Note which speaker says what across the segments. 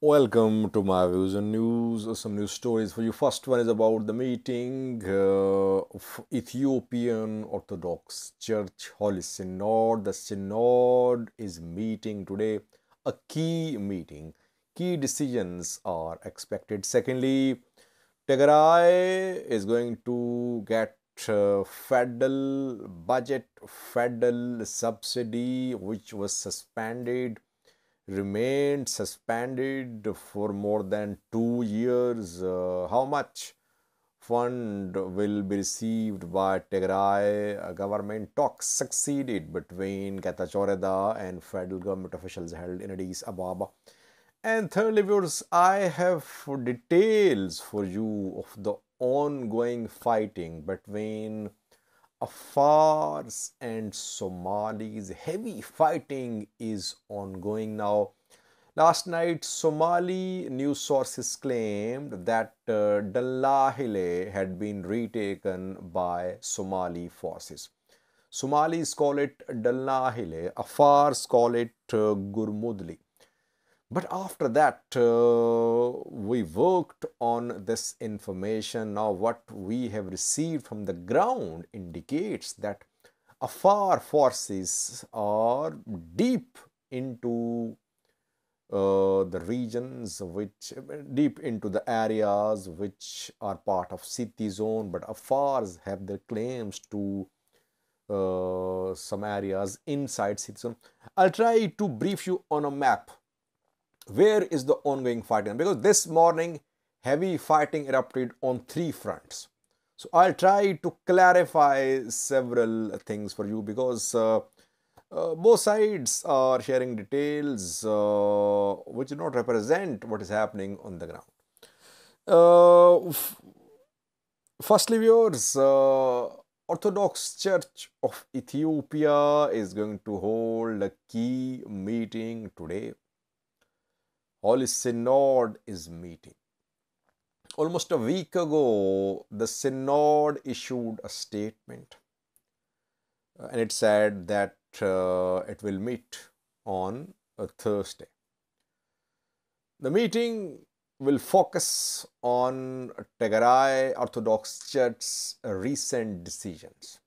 Speaker 1: Welcome to my views and news. Some news stories for you. First one is about the meeting of Ethiopian Orthodox Church Holy Synod. The Synod is meeting today, a key meeting. Key decisions are expected. Secondly, Tigray is going to get federal budget, federal subsidy, which was suspended, remained suspended for more than 2 years. How much fund will be received by Tigray government? Talks succeeded between Getachew and federal government officials held in Addis Ababa. And thirdly, viewers, I have details for you of the ongoing fighting between Afars and Somalis. Heavy fighting is ongoing now. Last night, Somali news sources claimed that Dallahile had been retaken by Somali forces. Somalis call it Dallahile, Afars call it Gurmudli. But after that, we worked on this information. Now, what we have received from the ground indicates that Afar forces are deep into the regions deep into the areas which are part of City zone, but Afars have their claims to some areas inside City zone. I'll try to brief you on a map. Where is the ongoing fighting? Because this morning, heavy fighting erupted on 3 fronts. So I'll try to clarify several things for you because both sides are sharing details which do not represent what is happening on the ground. Firstly, viewers, Orthodox Church of Ethiopia is going to hold a key meeting today. Holy Synod is meeting. Almost a week ago, the Synod issued a statement and it said that it will meet on a Thursday. The meeting will focus on Tigray Orthodox Church's recent decisions.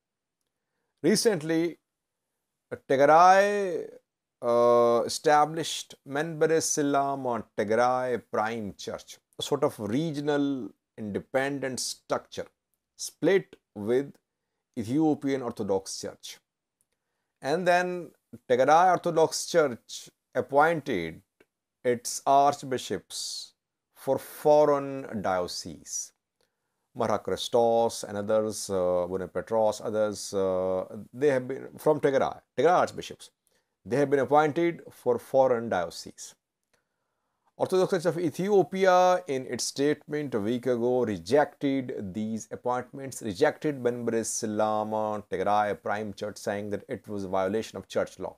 Speaker 1: Recently, Tigray established Menbere Silam on Tigray Prime Church, a sort of regional independent structure split with Ethiopian Orthodox Church. And then Tigray Orthodox Church appointed its archbishops for foreign dioceses. Marha Christos and others, Bune Petros, others, they have been from Tigray archbishops. They have been appointed for foreign dioceses. Orthodox Church of Ethiopia, in its statement a week ago, rejected these appointments, rejected Menbere Silama Tigray Prime Church, saying that it was a violation of church law.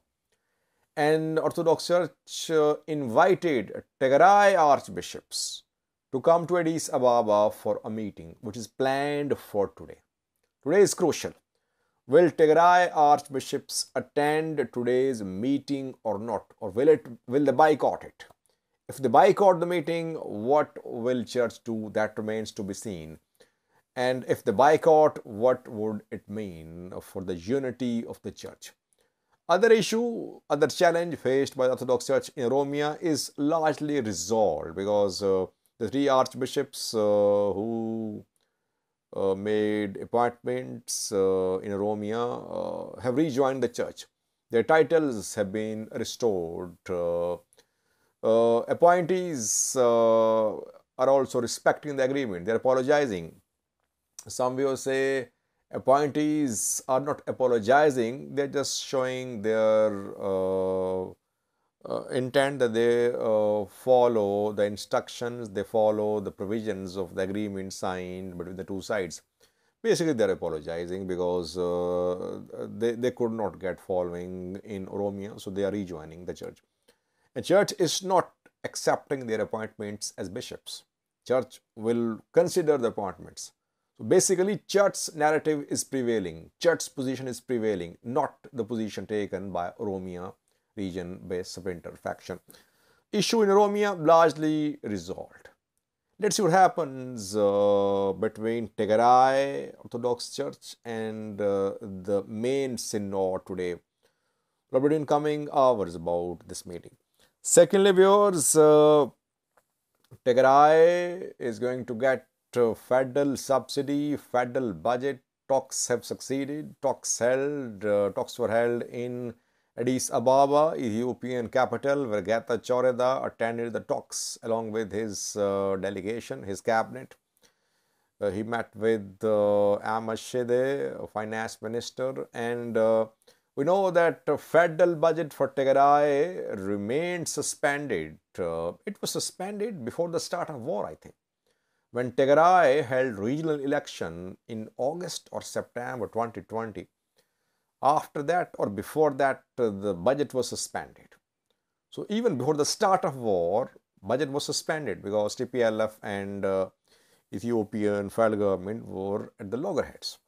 Speaker 1: And Orthodox Church invited Tigray archbishops to come to Addis Ababa for a meeting, which is planned for today. Today is crucial. Will Tigray archbishops attend today's meeting or not? Or will they boycott it? If they boycott the meeting, what will church do? That remains to be seen. And if they boycott, what would it mean for the unity of the church? Other challenge faced by the Orthodox Church in Romania is largely resolved because the 3 archbishops who made appointments in Romania have rejoined the church. Their titles have been restored. Appointees are also respecting the agreement. They are apologizing. Some viewers say appointees are not apologizing. They are just showing their intent that they follow the instructions, they follow the provisions of the agreement signed between the 2 sides. Basically, they are apologizing because they could not get following in Romania, so they are rejoining the church. And church is not accepting their appointments as bishops. Church will consider the appointments. So basically, church's narrative is prevailing. Church's position is prevailing, not the position taken by Romania region-based splinter faction. issue in Oromia largely resolved. Let's see what happens between Tigray Orthodox Church and the main synod today. Between coming hours about this meeting. Secondly, viewers, Tigray is going to get federal subsidy, federal budget. Talks have succeeded. Talks were held in Addis Ababa, Ethiopian capital, where Getachew Reda attended the talks along with his delegation, his cabinet. He met with Ahmed Shide, finance minister, and we know that federal budget for Tigray remained suspended. It was suspended before the start of war, I think. When Tigray held regional election in August or September 2020, after that or before that, the budget was suspended. So even before the start of war, budget was suspended because TPLF and Ethiopian federal government were at the loggerheads.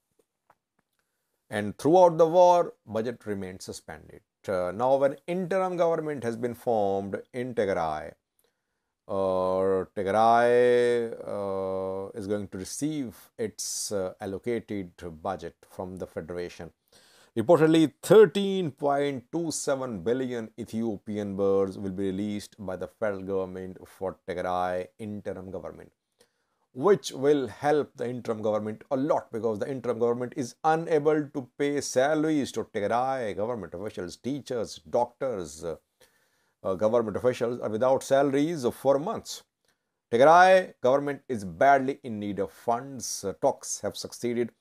Speaker 1: And throughout the war, budget remained suspended. Now, when interim government has been formed in Tigray, Tigray is going to receive its allocated budget from the federation. Reportedly, 13.27 billion Ethiopian birrs will be released by the federal government for Tigray interim government, which will help the interim government a lot because the interim government is unable to pay salaries to Tigray government officials, teachers, doctors, government officials are without salaries for months. Tigray government is badly in need of funds. Talks have succeeded.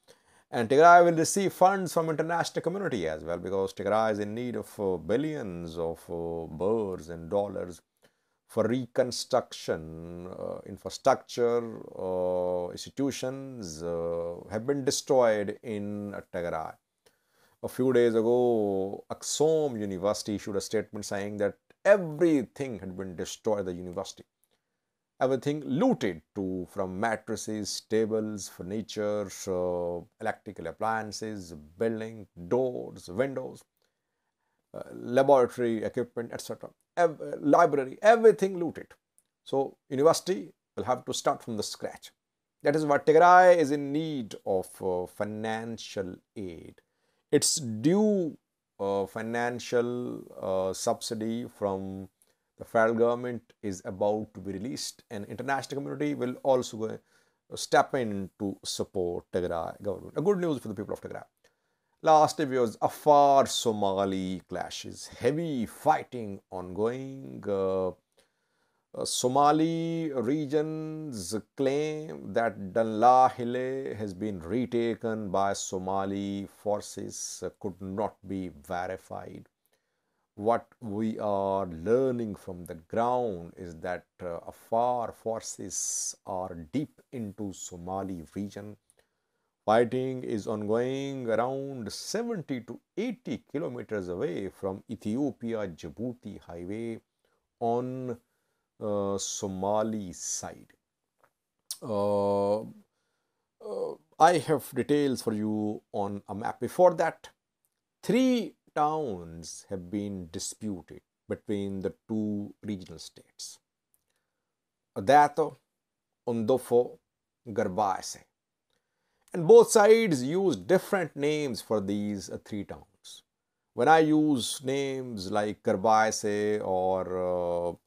Speaker 1: And Tigray will receive funds from international community as well because Tigray is in need of billions of birrs and dollars for reconstruction. Infrastructure, institutions have been destroyed in Tigray. A few days ago, Axom University issued a statement saying that everything had been destroyed at the university. Everything looted too, from mattresses, tables, furniture, electrical appliances, building, doors, windows, laboratory equipment, etc. Library, everything looted. So university will have to start from the scratch. That is why Tigray is in need of financial aid. It's due financial subsidy from the federal government is about to be released, and international community will also step in to support Tigray government. A good news for the people of Tigray. Last was Afar Somali clashes, heavy fighting ongoing. Somali regions claim that Danlahile has been retaken by Somali forces, could not be verified. What we are learning from the ground is that Afar forces are deep into Somali region. Fighting is ongoing around 70 to 80 kilometers away from Ethiopia-Djibouti highway on Somali side. I have details for you on a map. Before that, 3 towns have been disputed between the two regional states: Adato, Ondofo, Garbaise. And both sides use different names for these 3 towns. When I use names like Garbaise or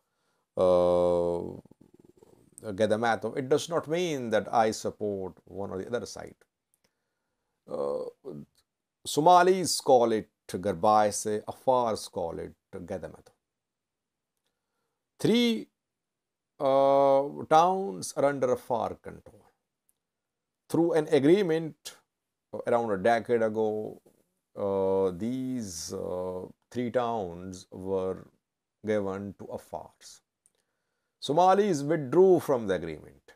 Speaker 1: Gadamato, it does not mean that I support one or the other side. Somalis call it Garbaise, Afars call it Gadamato. 3 towns are under Afar control. Through an agreement around a decade ago, these 3 towns were given to Afars. Somalis withdrew from the agreement,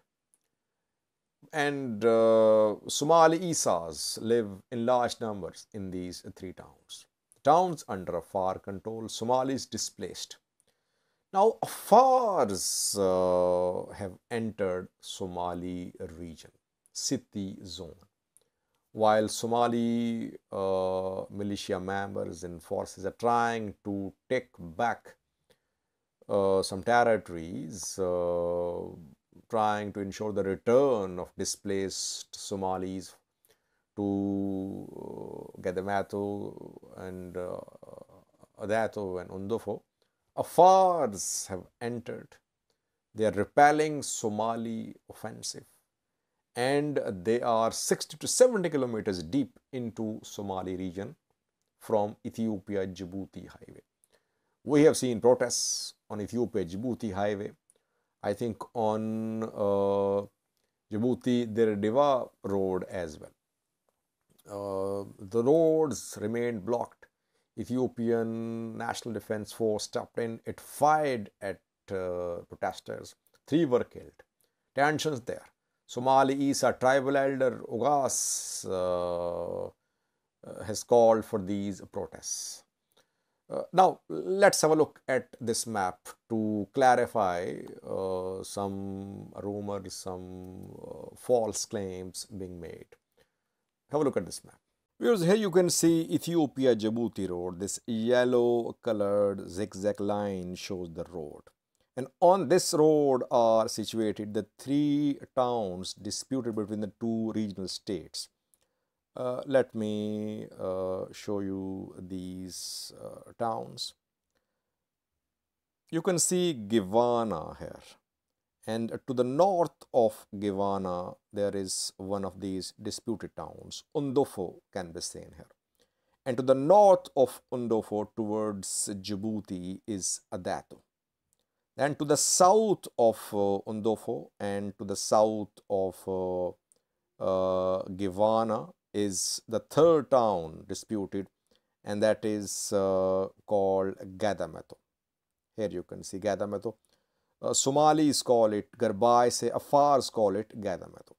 Speaker 1: and Somali Isas live in large numbers in these 3 towns. Towns under Afar control, Somalis displaced. Now Afars have entered Somali region, Siti zone, while Somali militia members and forces are trying to take back some territories, trying to ensure the return of displaced Somalis to Gedemato and Adato and Undofo. Afars have entered. They are repelling Somali offensive, and they are 60 to 70 kilometers deep into Somali region from Ethiopia-Djibouti highway. We have seen protests on Ethiopia-Djibouti highway. I think on Djibouti-Dirdeva road as well. The roads remained blocked. Ethiopian National Defense Force stepped in. It fired at protesters. 3 were killed. Tensions there. Somali Isa tribal elder Ugas has called for these protests. Now, let's have a look at this map to clarify some rumors, some false claims being made. Have a look at this map. Viewers, here you can see Ethiopia-Djibouti road. This yellow colored zigzag line shows the road. And on this road are situated the 3 towns disputed between the 2 regional states. Let me show you these towns. You can see Givana here, and to the north of Givana there is one of these disputed towns. Undofo can be seen here, and to the north of Undofo towards Djibouti is Adato. And to the south of Undofo and to the south of Givana is the 3rd town disputed, and that is called Gadameto. Here you can see Gadameto. Somalis call it Garbaise, Afars call it Gadameto.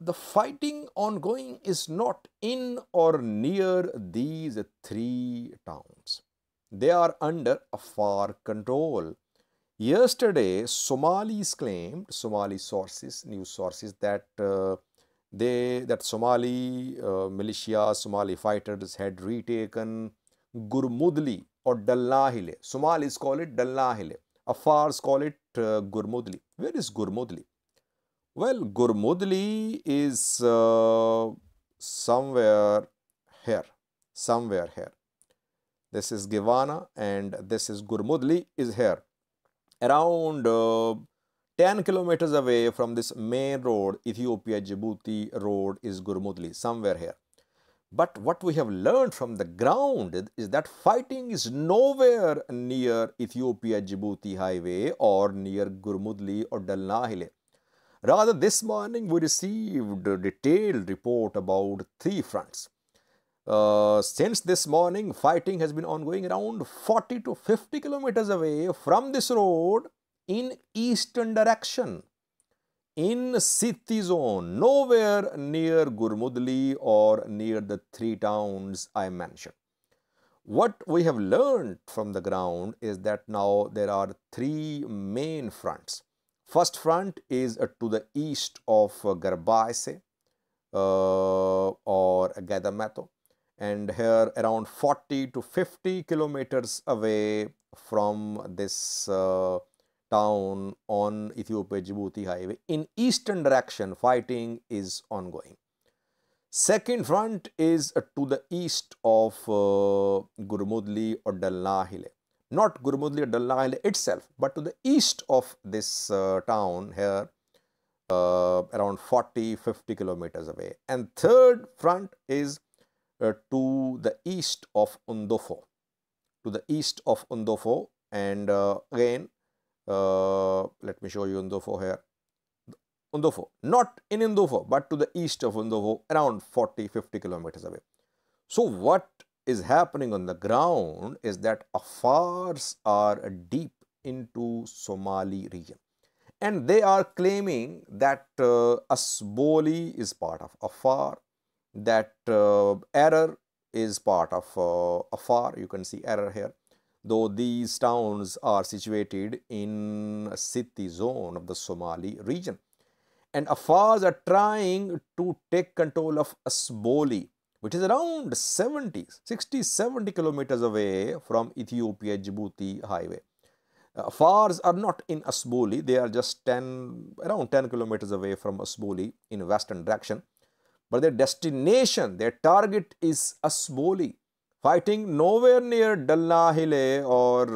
Speaker 1: The fighting ongoing is not in or near these 3 towns. They are under Afar control. Yesterday, Somalis claimed, Somali sources, news sources, that Somali militia, Somali fighters had retaken Gurmudli or Dallahile. Somalis call it Dallahile. Afars call it Gurmudli. Where is Gurmudli? Well, Gurmudli is somewhere here. This is Givana and this is Gurmudli is here. Around 10 kilometers away from this main road, Ethiopia-Djibouti road, is Gurmudli, somewhere here. But what we have learned from the ground is that fighting is nowhere near Ethiopia-Djibouti highway or near Gurmudli or Dalnahile. Rather, this morning we received a detailed report about 3 fronts. Since this morning, fighting has been ongoing around 40 to 50 kilometers away from this road in eastern direction, in city zone, nowhere near Gurmudli or near the 3 towns I mentioned. What we have learned from the ground is that now there are 3 main fronts. First front is to the east of Garbaise or Gadameto, and here around 40 to 50 kilometers away from this town on Ethiopia-Djibouti highway, in eastern direction, fighting is ongoing. Second front is to the east of Gurmudli or Dalnahile. Not Gurmudli or Dalnahile itself, but to the east of this town here, around 40-50 kilometers away. And third front is to the east of Undofo. And again, let me show you Undofo here. Undofo, not in Undofo, but to the east of Undofo, around 40-50 kilometers away. So what is happening on the ground is that Afars are deep into Somali region, and they are claiming that Asboli is part of Afar, that Error is part of Afar. You can see Error here, though these towns are situated in city zone of the Somali region. And Afars are trying to take control of Asboli, which is around 60-70 kilometers away from Ethiopia-Djibouti highway. Afars are not in Asboli. They are just around 10 kilometers away from Asboli in western direction. But their destination, their target is Asboli, fighting nowhere near Dallahile or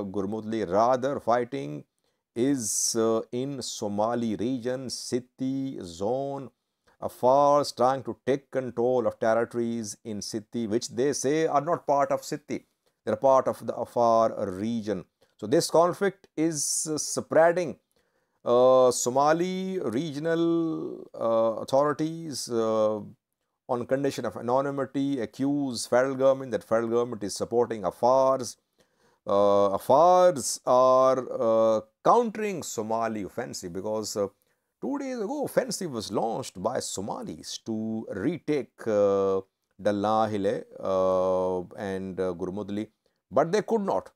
Speaker 1: Gurmudli. Rather, fighting is in Somali region, Siti zone. Afars trying to take control of territories in Siti, which they say are not part of Siti. They are part of the Afar region. So this conflict is spreading. Somali regional authorities, on condition of anonymity, accuse federal government that federal government is supporting Afars. Afars are countering Somali offensive because 2 days ago offensive was launched by Somalis to retake Dallahile and Gurmudli, but they could not.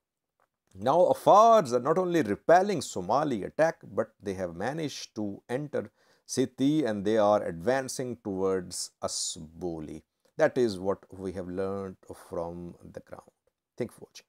Speaker 1: Now Afars are not only repelling Somali attack, but they have managed to enter Siti and they are advancing towards Asboli. That is what we have learned from the ground. Thank you for watching.